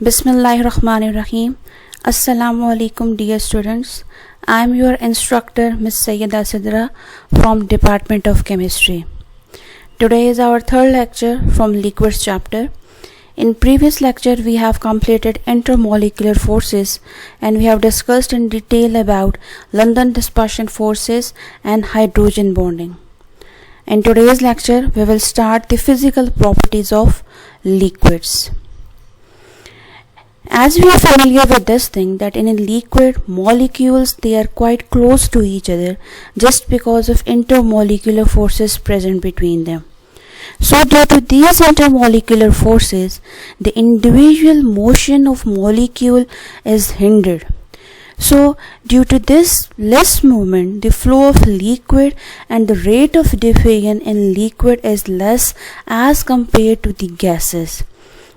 Bismillahirrahmanirrahim. Assalamu alaikum dear students. I am your instructor Ms. Sayyida Sidra from Department of Chemistry. Today is our third lecture from liquids chapter. In previous lecture we have completed intermolecular forces and we have discussed in detail about London dispersion forces and hydrogen bonding. In today's lecture we will start the physical properties of liquids. As we are familiar with this thing that in a liquid molecules they are quite close to each other just because of intermolecular forces present between them. So due to these intermolecular forces the individual motion of molecule is hindered. So due to this less movement the flow of liquid and the rate of diffusion in liquid is less as compared to the gases.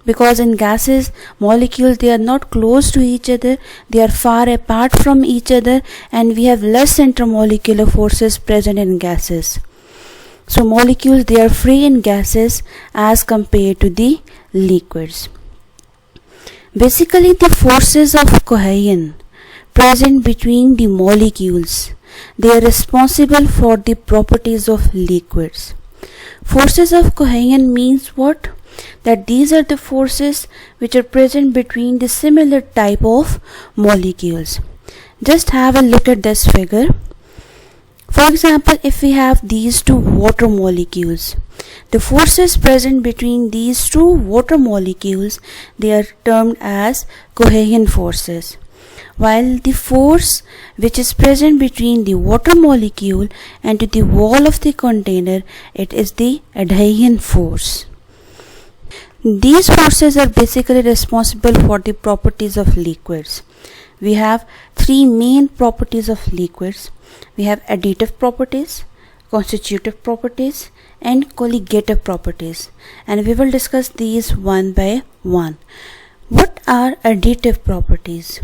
Because in gases molecules they are not close to each other, they are far apart from each other and we have less intermolecular forces present in gases. So molecules they are free in gases as compared to the liquids. Basically the forces of cohesion present between the molecules, they are responsible for the properties of liquids. Forces of cohesion means what? That these are the forces which are present between the similar type of molecules. Just have a look at this figure. For example, if we have these two water molecules, the forces present between these two water molecules, they are termed as cohesion forces. While the force which is present between the water molecule and to the wall of the container, it is the adhesion force. These forces are basically responsible for the properties of liquids. We have three main properties of liquids. We have additive properties, constitutive properties and colligative properties, and we will discuss these one by one. What are additive properties?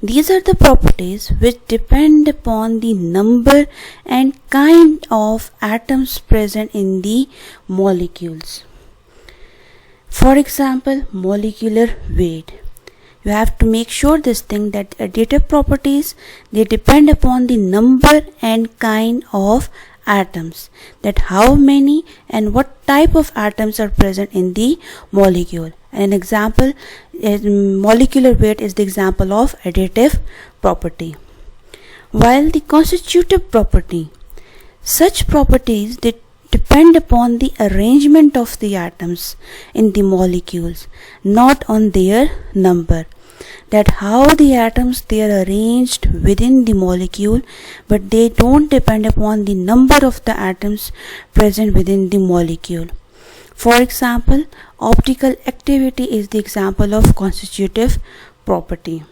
These are the properties which depend upon the number and kind of atoms present in the molecules. For example, molecular weight. You have to make sure this thing that additive properties they depend upon the number and kind of atoms, that how many and what type of atoms are present in the molecule. An example, molecular weight is the example of additive property. While the constitutive property, such properties they depend upon the arrangement of the atoms in the molecules, not on their number. That how the atoms they are arranged within the molecule, but they don't depend upon the number of the atoms present within the molecule. For example, optical activity is the example of constitutive property.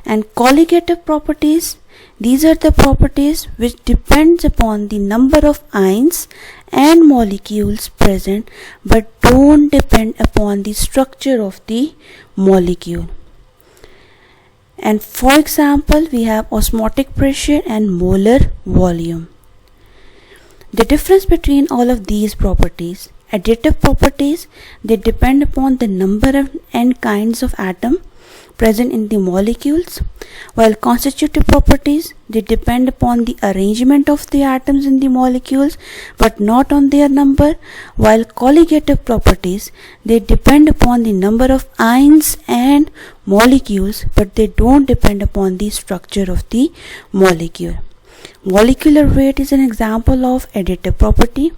And colligative properties, these are the properties which depends upon the number of ions and molecules present but don't depend upon the structure of the molecule. And for example, we have osmotic pressure and molar volume. The difference between all of these properties, additive properties, they depend upon the number of and kinds of atom present in the molecules, while constitutive properties they depend upon the arrangement of the atoms in the molecules but not on their number, while colligative properties they depend upon the number of ions and molecules but they don't depend upon the structure of the molecule. Molecular weight is an example of additive property.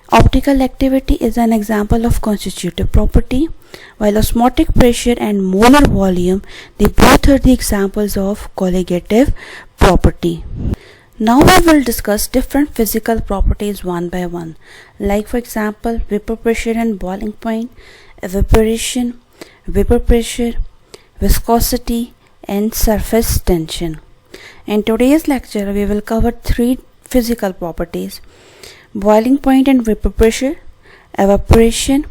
Optical activity is an example of constitutive property, while osmotic pressure and molar volume, they both are the examples of colligative property. Now we will discuss different physical properties one by one, like for example vapor pressure and boiling point, evaporation, vapor pressure, viscosity and surface tension. In today's lecture we will cover three physical properties: boiling point and vapor pressure, evaporation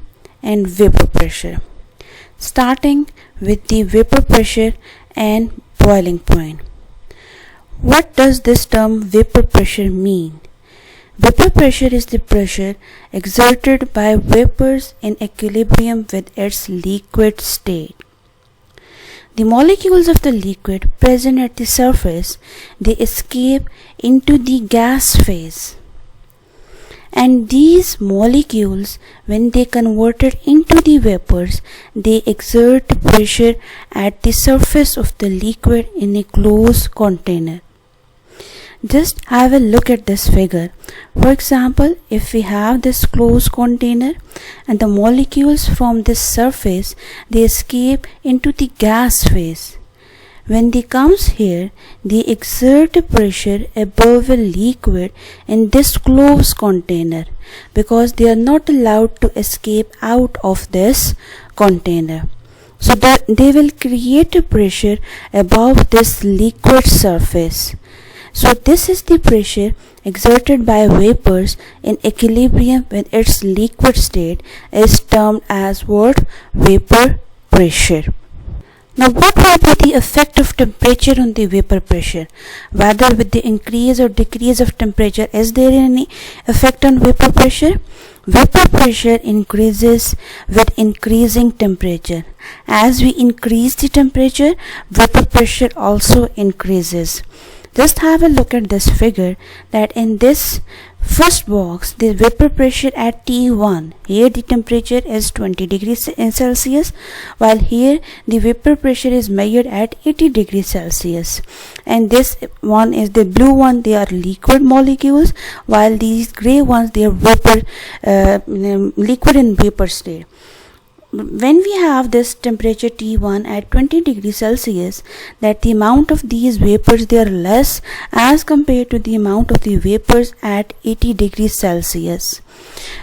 and vapor pressure. Starting with the vapor pressure and boiling point. What does this term vapor pressure mean? Vapor pressure is the pressure exerted by vapors in equilibrium with its liquid state. The molecules of the liquid present at the surface, they escape into the gas phase. And these molecules, when they converted into the vapors, they exert pressure at the surface of the liquid in a closed container. Just have a look at this figure. For example, if we have this closed container and the molecules from this surface, they escape into the gas phase. When they comes here, they exert pressure above a liquid in this closed container because they are not allowed to escape out of this container. So that they will create a pressure above this liquid surface. So this is the pressure exerted by vapors in equilibrium with its liquid state is termed as what? Vapor pressure. Now what will be the effect of temperature on the vapor pressure? Whether with the increase or decrease of temperature, is there any effect on vapor pressure? Vapor pressure increases with increasing temperature. As we increase the temperature, vapor pressure also increases. Just have a look at this figure that in this first box the vapor pressure at T1, here the temperature is 20 degrees Celsius, while here the vapor pressure is measured at 80 degrees Celsius. And this one is the blue one, they are liquid molecules, while these gray ones they are vapor, liquid and vapor state. When we have this temperature T1 at 20 degrees Celsius, that the amount of these vapors they are less as compared to the amount of the vapors at 80 degrees Celsius.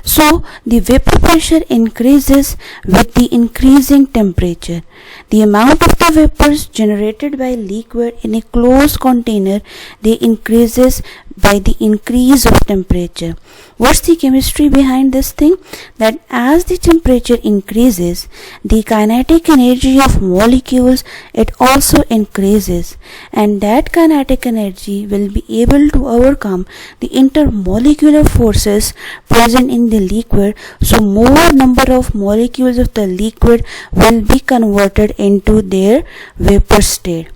So the vapor pressure increases with the increasing temperature. The amount of the vapors generated by liquid in a closed container, they increases by the increase of temperature. What's the chemistry behind this thing? That as the temperature increases, the kinetic energy of molecules, it also increases, and that kinetic energy will be able to overcome the intermolecular forces present in the liquid, so more number of molecules of the liquid will be converted into their vapor state.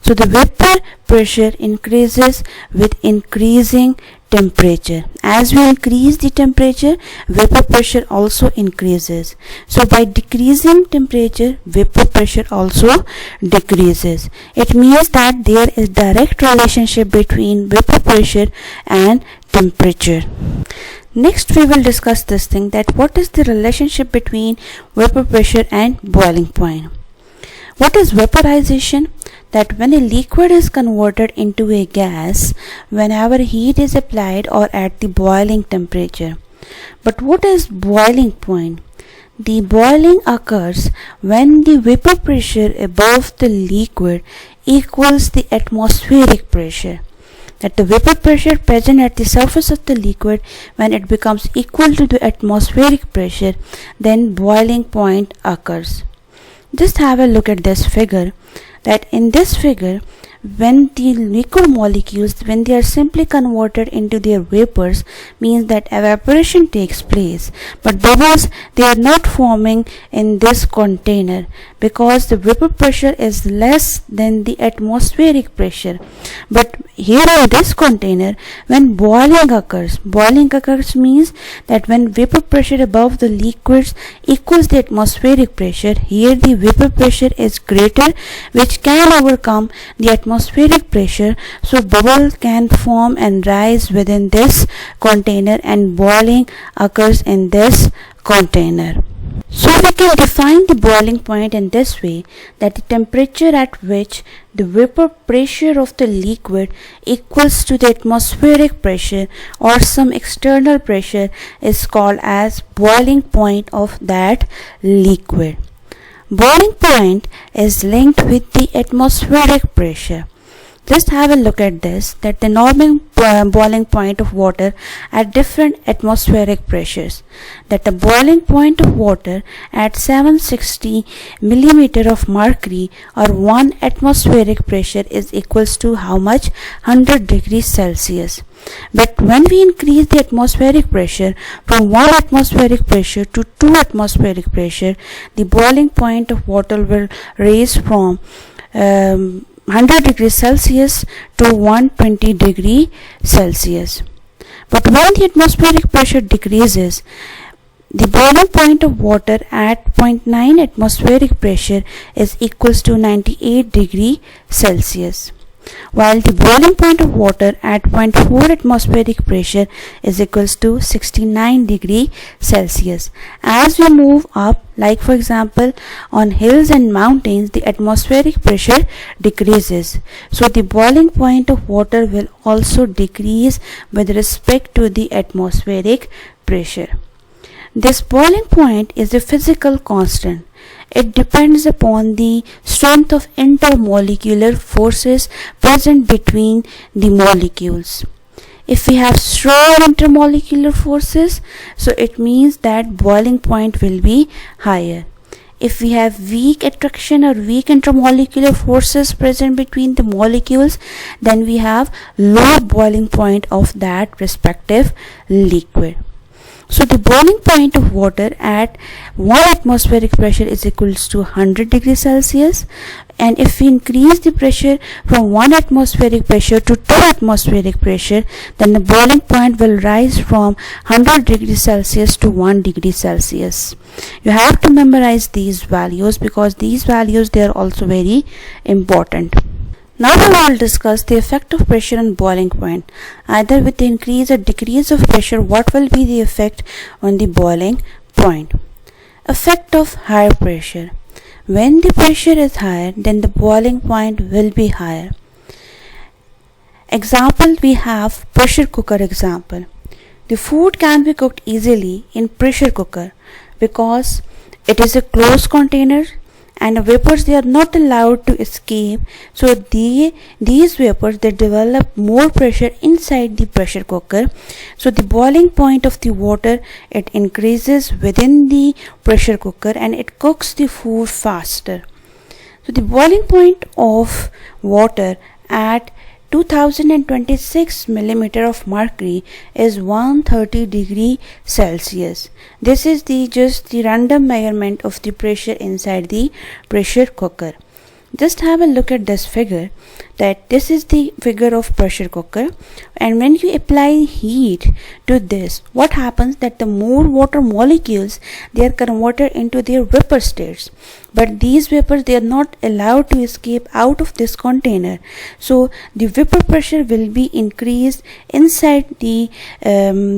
So the vapor pressure increases with increasing temperature. As we increase the temperature, vapor pressure also increases. So by decreasing temperature, vapor pressure also decreases. It means that there is direct relationship between vapor pressure and temperature. Next we will discuss this thing, that what is the relationship between vapor pressure and boiling point. What is vaporization? That when a liquid is converted into a gas whenever heat is applied or at the boiling temperature. But what is boiling point? The boiling occurs when the vapor pressure above the liquid equals the atmospheric pressure. That the vapor pressure present at the surface of the liquid, when it becomes equal to the atmospheric pressure, then boiling point occurs. Just have a look at this figure, that in this figure, when the liquid molecules, when they are simply converted into their vapors, means that evaporation takes place, but bubbles, they are not forming in this container because the vapor pressure is less than the atmospheric pressure. But here in this container, when boiling occurs means that when vapor pressure above the liquids equals the atmospheric pressure, here the vapor pressure is greater, which can overcome the atmospheric pressure, so bubble can form and rise within this container, and boiling occurs in this container. So we can define the boiling point in this way, that the temperature at which the vapor pressure of the liquid equals to the atmospheric pressure or some external pressure is called as boiling point of that liquid. Boiling point is linked with the atmospheric pressure. Just have a look at this, that the normal boiling point of water at different atmospheric pressures, that the boiling point of water at 760 millimeter of mercury or 1 atmospheric pressure is equals to how much? 100 degrees Celsius. But when we increase the atmospheric pressure from 1 atmospheric pressure to 2 atmospheric pressure, the boiling point of water will raise from 100 degrees Celsius to 120 degree Celsius. But when the atmospheric pressure decreases, the boiling point of water at 0.9 atmospheric pressure is equals to 98 degree Celsius, while the boiling point of water at 0.4 atmospheric pressure is equals to 69 degree Celsius. As we move up, like for example on hills and mountains, the atmospheric pressure decreases, so the boiling point of water will also decrease with respect to the atmospheric pressure. This boiling point is a physical constant. It depends upon the strength of intermolecular forces present between the molecules. If we have strong intermolecular forces, so it means that boiling point will be higher. If we have weak attraction or weak intermolecular forces present between the molecules, then we have low boiling point of that respective liquid. So the boiling point of water at 1 atmospheric pressure is equals to 100 degrees Celsius, and if we increase the pressure from 1 atmospheric pressure to 2 atmospheric pressure, then the boiling point will rise from 100 degrees Celsius to 1 degree Celsius. You have to memorize these values because these values, they are also very important. Now we will discuss the effect of pressure on boiling point. Either with the increase or decrease of pressure, what will be the effect on the boiling point? Effect of higher pressure. When the pressure is higher, then the boiling point will be higher. Example, we have pressure cooker example. The food can be cooked easily in pressure cooker because it is a closed container and the vapors, they are not allowed to escape, so these vapors, they develop more pressure inside the pressure cooker, so the boiling point of the water, it increases within the pressure cooker and it cooks the food faster. So the boiling point of water at 2026 millimeter of mercury is 130 degree Celsius. This is just the random measurement of the pressure inside the pressure cooker. Just have a look at this figure, that this is the figure of pressure cooker, and when you apply heat to this, what happens that the more water molecules, they are converted into their vapor states, but these vapors, they are not allowed to escape out of this container, so the vapor pressure will be increased inside the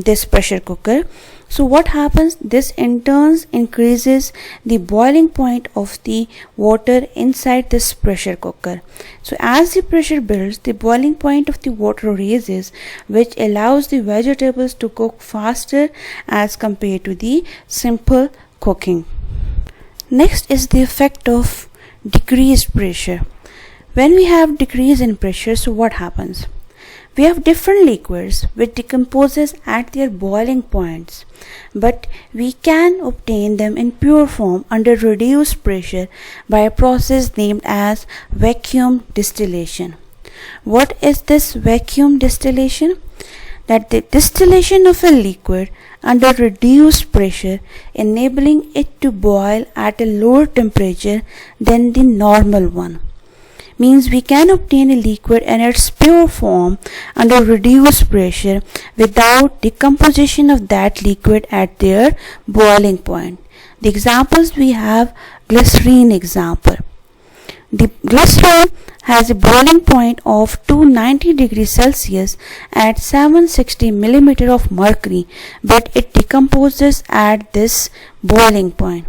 this pressure cooker. So what happens, this in turn increases the boiling point of the water inside this pressure cooker. So as the pressure builds, the boiling point of the water raises, which allows the vegetables to cook faster as compared to the simple cooking. Next is the effect of decreased pressure. When we have decrease in pressure, so what happens? We have different liquids which decomposes at their boiling points, but we can obtain them in pure form under reduced pressure by a process named as vacuum distillation. What is this vacuum distillation? That the distillation of a liquid under reduced pressure, enabling it to boil at a lower temperature than the normal one. Means we can obtain a liquid in its pure form under reduced pressure without decomposition of that liquid at their boiling point. The examples we have glycerine example. The glycerine has a boiling point of 290 degrees Celsius at 760 millimeter of mercury, but it decomposes at this boiling point.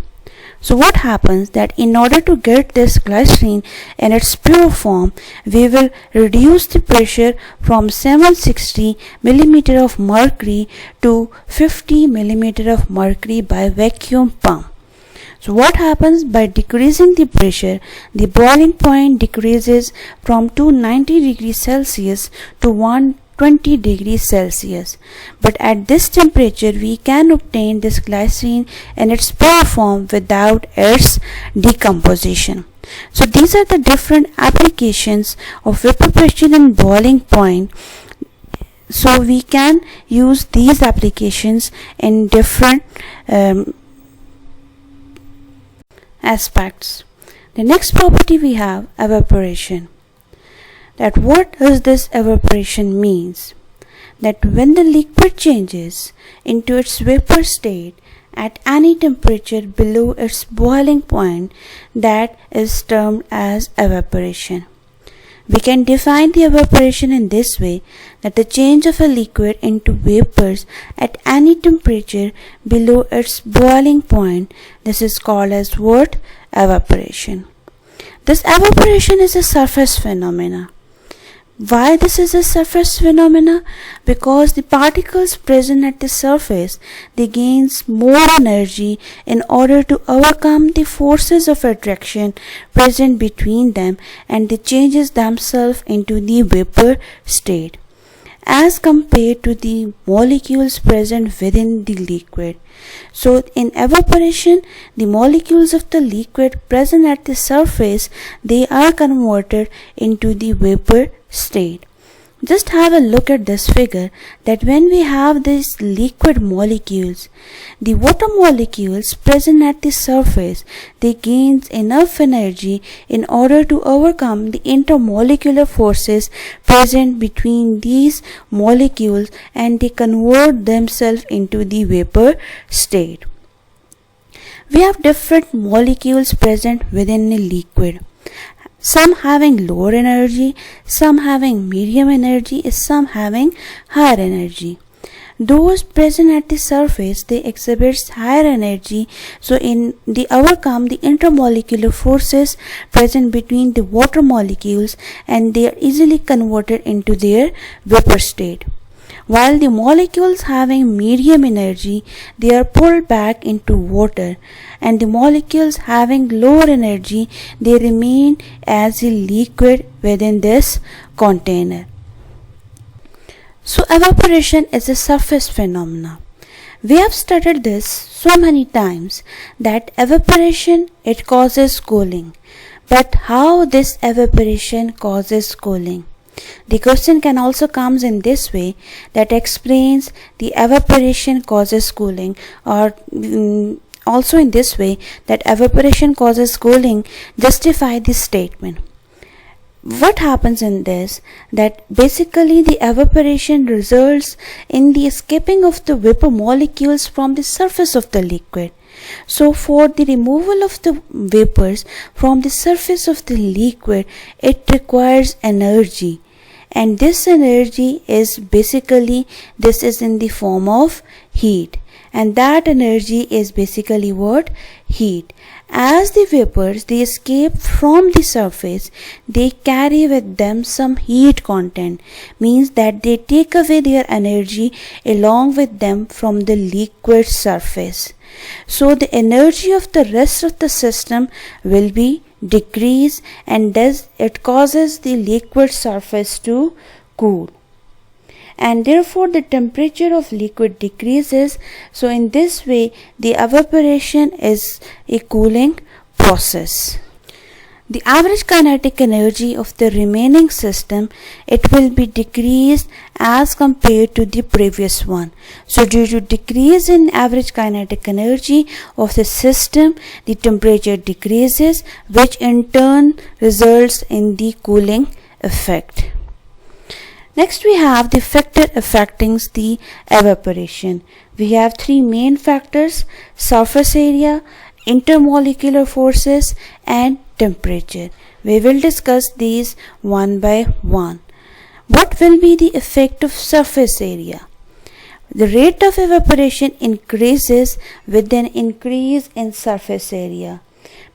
So what happens that in order to get this glycerine in its pure form, we will reduce the pressure from 760 millimeter of mercury to 50 millimeter of mercury by vacuum pump. So what happens by decreasing the pressure? The boiling point decreases from 290 degrees Celsius to 120 degrees Celsius. But at this temperature we can obtain this glycerine in its pure form without its decomposition. So these are the different applications of evaporation and boiling point. So we can use these applications in different aspects. The next property we have evaporation. That what does this evaporation means? That when the liquid changes into its vapor state at any temperature below its boiling point, that is termed as evaporation. We can define the evaporation in this way, that the change of a liquid into vapors at any temperature below its boiling point, this is called as what? Evaporation. This evaporation is a surface phenomena. Why this is a surface phenomena? Because the particles present at the surface, they gains more energy in order to overcome the forces of attraction present between them, and they changes themselves into the vapor state as compared to the molecules present within the liquid. So in evaporation, the molecules of the liquid present at the surface, they are converted into the vapor state. Just have a look at this figure, that when we have these liquid molecules, the water molecules present at the surface, they gain enough energy in order to overcome the intermolecular forces present between these molecules, and they convert themselves into the vapor state. We have different molecules present within a liquid. Some having lower energy, some having medium energy, some having higher energy. Those present at the surface, they exhibit higher energy, so they overcome the intermolecular forces present between the water molecules, and they are easily converted into their vapor state. While the molecules having medium energy, they are pulled back into water, and the molecules having lower energy, they remain as a liquid within this container. So evaporation is a surface phenomena. We have studied this so many times, that evaporation, it causes cooling. But how this evaporation causes cooling? The question can also comes in this way, that explains the evaporation causes cooling, or also in this way, that evaporation causes cooling justify this statement. What happens in this? That basically the evaporation results in the escaping of the vapor molecules from the surface of the liquid. So for the removal of the vapors from the surface of the liquid, it requires energy. And this energy is basically, this is in the form of heat. And that energy is basically what? Heat. As the vapors, they escape from the surface, they carry with them some heat content. Means that they take away their energy along with them from the liquid surface. So the energy of the rest of the system will be decreased, and thus it causes the liquid surface to cool, and therefore the temperature of liquid decreases. So in this way the evaporation is a cooling process. The average kinetic energy of the remaining system, it will be decreased as compared to the previous one. So due to decrease in average kinetic energy of the system, the temperature decreases, which in turn results in the cooling effect. Next we have the factor affecting the evaporation. We have three main factors: surface area, intermolecular forces, and temperature. We will discuss these one by one. What will be the effect of surface area? The rate of evaporation increases with an increase in surface area.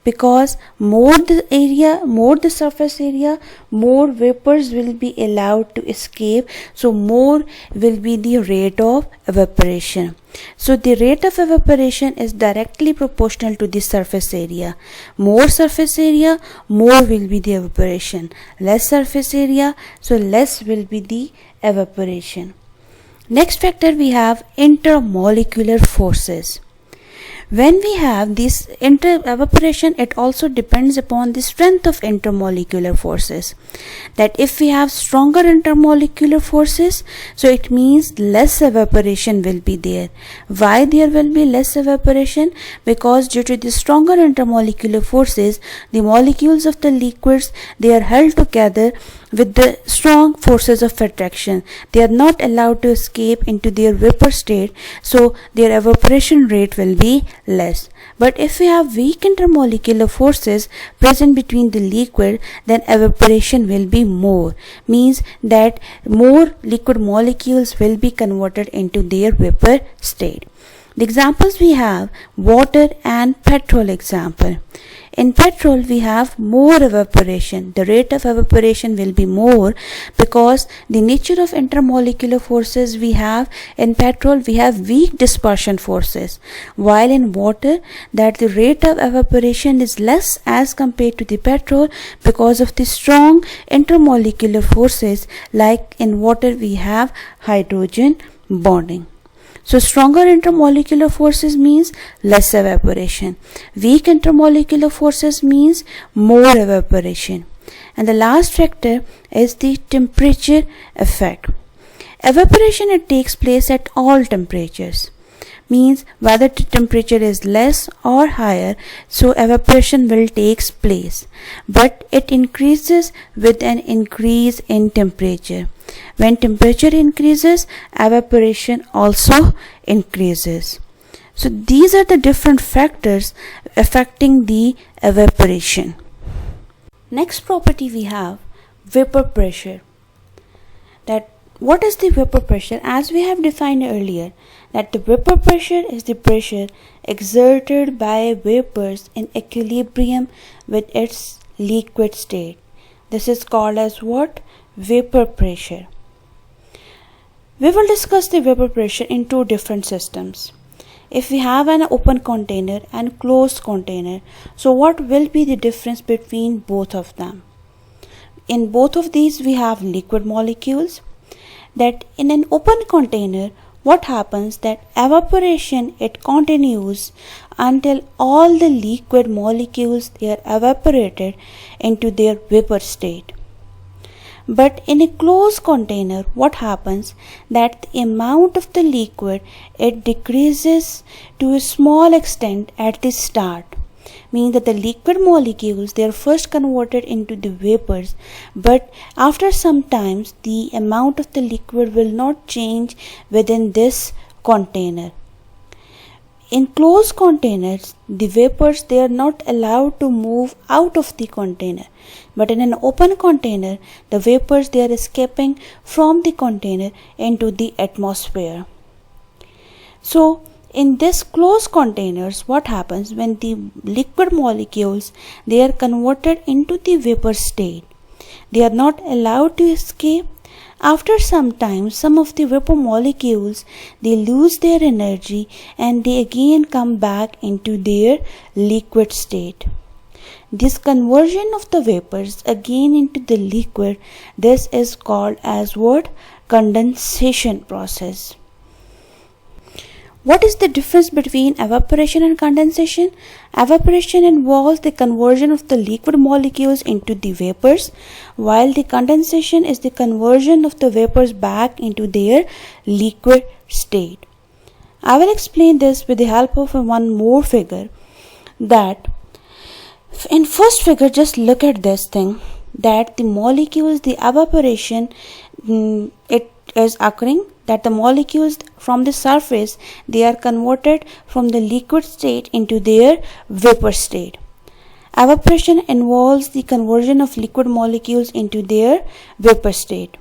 because more the surface area, more vapors will be allowed to escape, so more will be the rate of evaporation. So the rate of evaporation is directly proportional to the surface area. More surface area, more will be the evaporation. Less surface area, so less will be the evaporation. Next factor we have intermolecular forces. When we have this evaporation, it also depends upon the strength of intermolecular forces. That if we have stronger intermolecular forces, so it means less evaporation will be there. Why there will be less evaporation? Because due to the stronger intermolecular forces, the molecules of the liquids, they are held together with the strong forces of attraction. They are not allowed to escape into their vapor state, so their evaporation rate will be less. But if we have weak intermolecular forces present between the liquid, then evaporation will be more. Means that more liquid molecules will be converted into their vapor state. The examples we have water and petrol example. In petrol we have more evaporation. The rate of evaporation will be more because the nature of intermolecular forces we have in petrol, we have weak dispersion forces, while in water that the rate of evaporation is less as compared to the petrol because of the strong intermolecular forces. Like in water we have hydrogen bonding. So stronger intermolecular forces means less evaporation. Weak intermolecular forces means more evaporation. And the last factor is the temperature effect. Evaporation, it takes place at all temperatures. Means whether the temperature is less or higher, so evaporation will take place. But it increases with an increase in temperature. When temperature increases, evaporation also increases. So these are the different factors affecting the evaporation. Next property we have vapor pressure. That what is the vapor pressure? As we have defined earlier, that the vapor pressure is the pressure exerted by vapors in equilibrium with its liquid state. This is called as what? Vapor pressure. We will discuss the vapor pressure in two different systems. If we have an open container and closed container, so what will be the difference between both of them? In both of these we have liquid molecules. That in an open container, what happens that evaporation, it continues until all the liquid molecules, they are evaporated into their vapor state. But in a closed container, what happens that the amount of the liquid, it decreases to a small extent at the start. Meaning that the liquid molecules, they are first converted into the vapors, but after some time the amount of the liquid will not change within this container. In closed containers, the vapors, they are not allowed to move out of the container. But in an open container, the vapors, they are escaping from the container into the atmosphere. So in this closed containers, what happens when the liquid molecules, they are converted into the vapor state? They are not allowed to escape. After some time, some of the vapor molecules, they lose their energy and they again come back into their liquid state. This conversion of the vapors again into the liquid, this is called as what? Condensation process. What is the difference between evaporation and condensation? Evaporation involves the conversion of the liquid molecules into the vapors, while the condensation is the conversion of the vapors back into their liquid state. I will explain this with the help of one more figure. That in first figure, just look at this thing, that the molecules, the evaporation, it is occurring, that the molecules from the surface, they are converted from the liquid state into their vapor state. Evaporation involves the conversion of liquid molecules into their vapor state,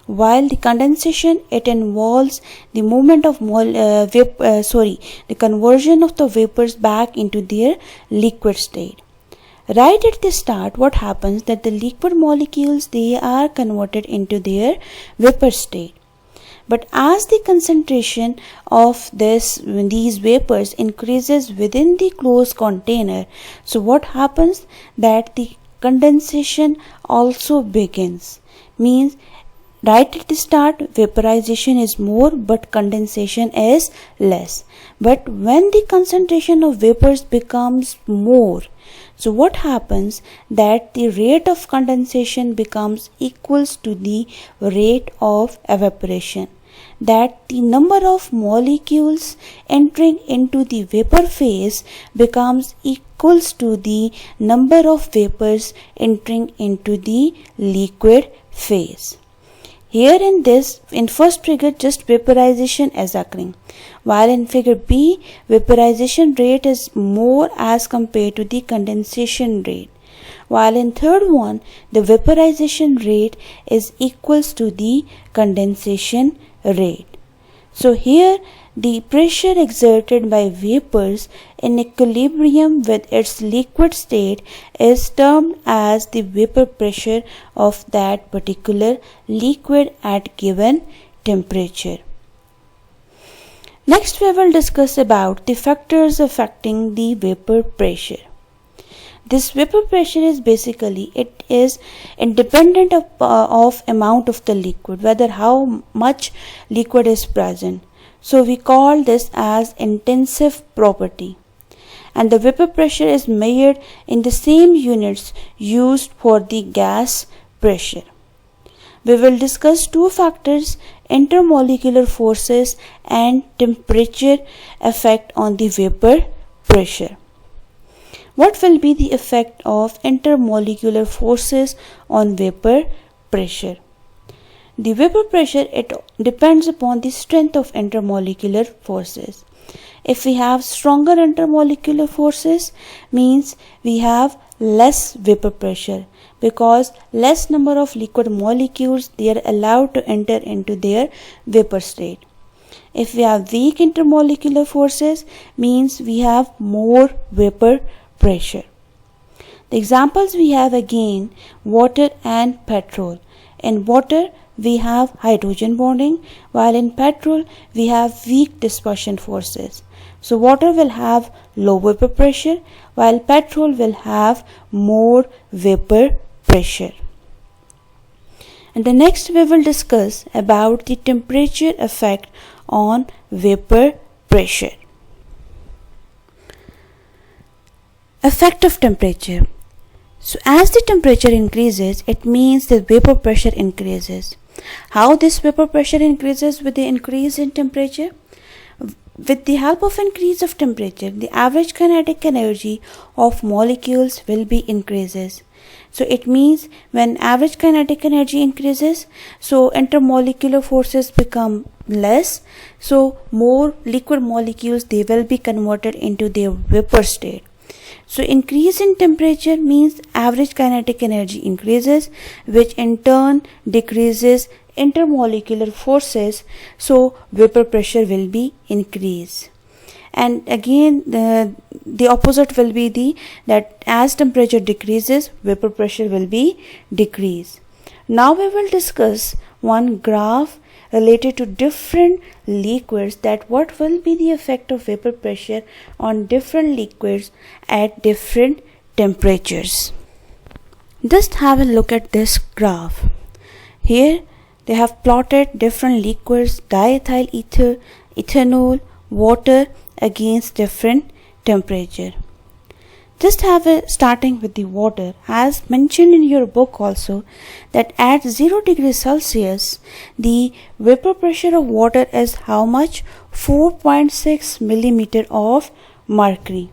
while the condensation, it involves the movement of the conversion of the vapors back into their liquid state. Right at the start, what happens that the liquid molecules, they are converted into their vapor state. But as the concentration of these vapors increases within the closed container, so what happens that the condensation also begins. Means right at the start vaporization is more but condensation is less. But when the concentration of vapors becomes more, so what happens that the rate of condensation becomes equals to the rate of evaporation. That the number of molecules entering into the vapor phase becomes equals to the number of vapors entering into the liquid phase. Here in first figure just vaporization is occurring, while in figure B vaporization rate is more as compared to the condensation rate, while in third one the vaporization rate is equals to the condensation rate. So here the pressure exerted by vapors in equilibrium with its liquid state is termed as the vapor pressure of that particular liquid at given temperature. Next we will discuss about the factors affecting the vapor pressure. This vapor pressure is basically it is independent of amount of the liquid, whether how much liquid is present. So we call this as intensive property, and the vapor pressure is measured in the same units used for the gas pressure. We will discuss two factors, intermolecular forces and temperature effect on the vapor pressure. What will be the effect of intermolecular forces on vapor pressure? The vapor pressure, it depends upon the strength of intermolecular forces. If we have stronger intermolecular forces, means we have less vapor pressure, because less number of liquid molecules they are allowed to enter into their vapor state. If we have weak intermolecular forces, means we have more vapor pressure. The examples we have again water and petrol. In water we have hydrogen bonding, while in petrol we have weak dispersion forces. So water will have low vapor pressure, while petrol will have more vapor pressure. And the next we will discuss about the temperature effect on vapor pressure. Effect of temperature. So as the temperature increases, it means the vapor pressure increases. How this vapor pressure increases with the increase in temperature? With the help of increase of temperature, the average kinetic energy of molecules will be increases. So it means when average kinetic energy increases, so intermolecular forces become less, so more liquid molecules they will be converted into their vapor state. So increase in temperature means average kinetic energy increases, which in turn decreases intermolecular forces, so vapor pressure will be increased. And again the opposite will be that as temperature decreases, vapor pressure will be decreased. Now we will discuss one graph related to different liquids, that what will be the effect of vapor pressure on different liquids at different temperatures. Just have a look at this graph. Here they have plotted different liquids, diethyl ether, ethanol, water against different temperature. Just have a starting with the water, as mentioned in your book also, that at 0 degrees Celsius the vapor pressure of water is how much? 4.6 millimeter of mercury.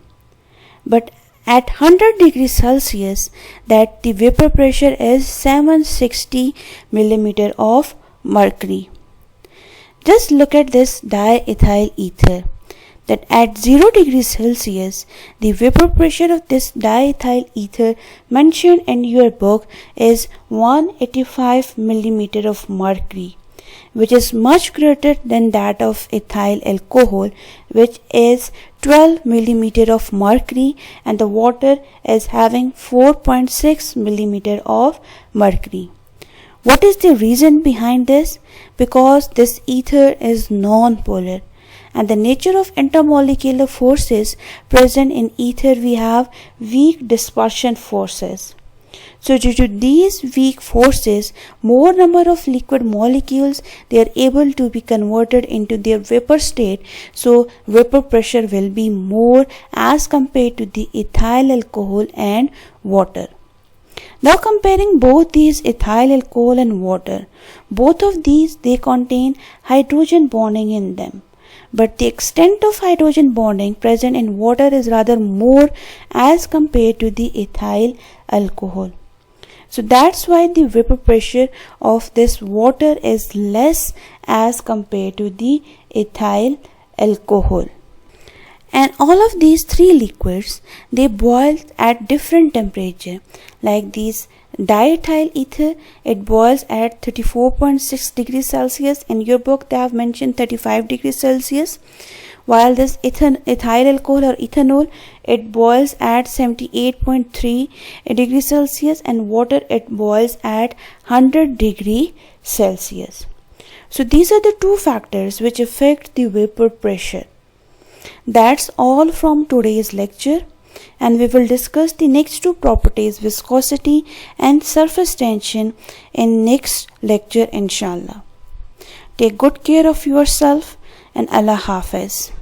But at 100 degrees Celsius that the vapor pressure is 760 millimeter of mercury. Just look at this diethyl ether, that at 0 degrees Celsius the vapor pressure of this diethyl ether mentioned in your book is 185 millimeter of mercury, which is much greater than that of ethyl alcohol, which is 12 millimeter of mercury, and the water is having 4.6 millimeter of mercury. What is the reason behind this? Because this ether is non-polar, and the nature of intermolecular forces present in ether, we have weak dispersion forces. So due to these weak forces, more number of liquid molecules, they are able to be converted into their vapor state. So vapor pressure will be more as compared to the ethyl alcohol and water. Now comparing both these ethyl alcohol and water, both of these, they contain hydrogen bonding in them. But the extent of hydrogen bonding present in water is rather more as compared to the ethyl alcohol. So that's why the vapor pressure of this water is less as compared to the ethyl alcohol. And all of these three liquids, they boil at different temperature. Like these diethyl ether, it boils at 34.6 degrees Celsius. In your book they have mentioned 35 degrees Celsius. While this ethyl alcohol or ethanol, it boils at 78.3 degrees Celsius, and water, it boils at 100 degrees Celsius. So these are the two factors which affect the vapor pressure. That's all from today's lecture, and we will discuss the next two properties, viscosity and surface tension, in next lecture inshallah. Take good care of yourself, and Allah Hafiz.